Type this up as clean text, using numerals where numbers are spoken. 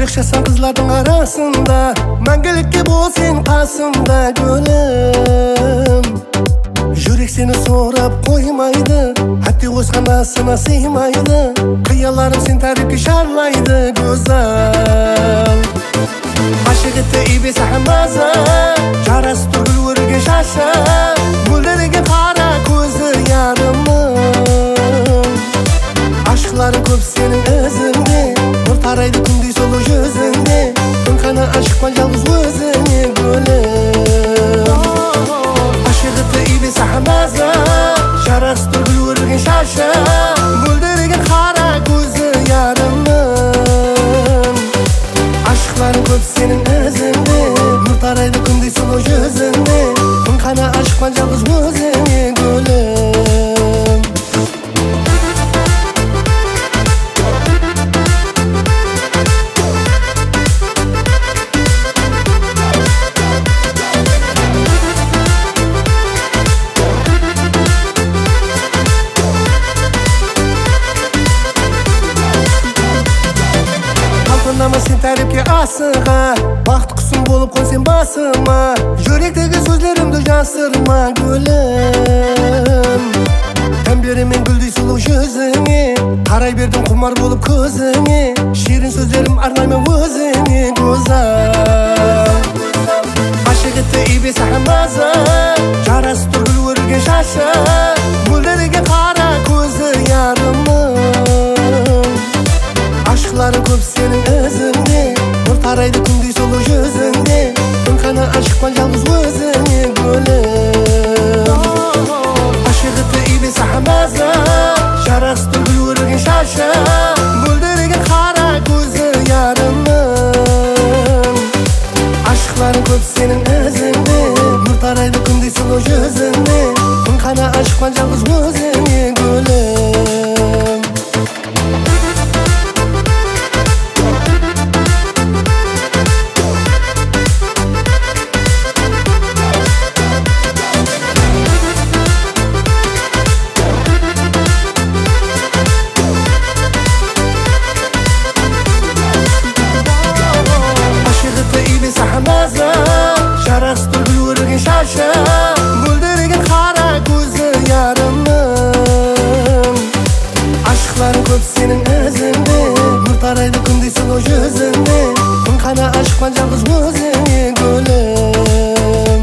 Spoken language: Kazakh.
Yaşasan kızların arasında, мәңгілікке бол sen қасымда gülüm. Жүрек seni sorап қоймайды, әтте қосқан асына сыймайды. Қияларым сен тәріпке шарлайды güzel. Aşık etti iblis ahmaza, жарасы тұр гүл өрген шашы, мөлдіреген қара көзі ярымның. Aşkları көп senin özünde, nur taraydı күндей сұлу жүзіңде. Күн қана ашықпан жалғыз өзіңе gülüm. Aşık etti iblis ahmaza, жарасы тұр гүл өрген шашы, мөлдіреген қара көзі ярымның. Aşkları көп senin özünde, nur taraydı күндей сұлу жүзіңде. Күн қана ашықпан жалғыз өзіңе gülüm. Sen tərifке asıға, бақыт құсым болып қон сен басыма. Жүректегі сөздерімді жасырма gülüm. Тән беремен гүлдей сұлу жүзіңе, қарай бердім құмар болып көзіңе. Шерін сөздерім арнаймын өзіңе güzel. Aşık etti iblis ahmaza, жарасы тұр гүл өрген шашы, мөлдіреген қара көзі ярымның. Aşkları көп senin özünde, nur taraydı күндей сұлу жүзіңде. Күн қана ашықпан жалғыз өзіңе gülüm. Aşık etti iblis ahmaza, жарасы тұр гүл өрген шашы, мөлдіреген қара көзі ярымның. Aşkları көп senin özünde, nur taraydı күндей сұлу жүзіңде. Күн қана ашықпан жалғыз өзіңе gülüm. жарасы тұр гүл өрген шашы, мөлдіреген қара көзі ярымның. Aşkları көп senin özünde, nur taraydı күндей сұлу жүзіңде. Күн қана ашықпан жалғыз өзіңе gülüm.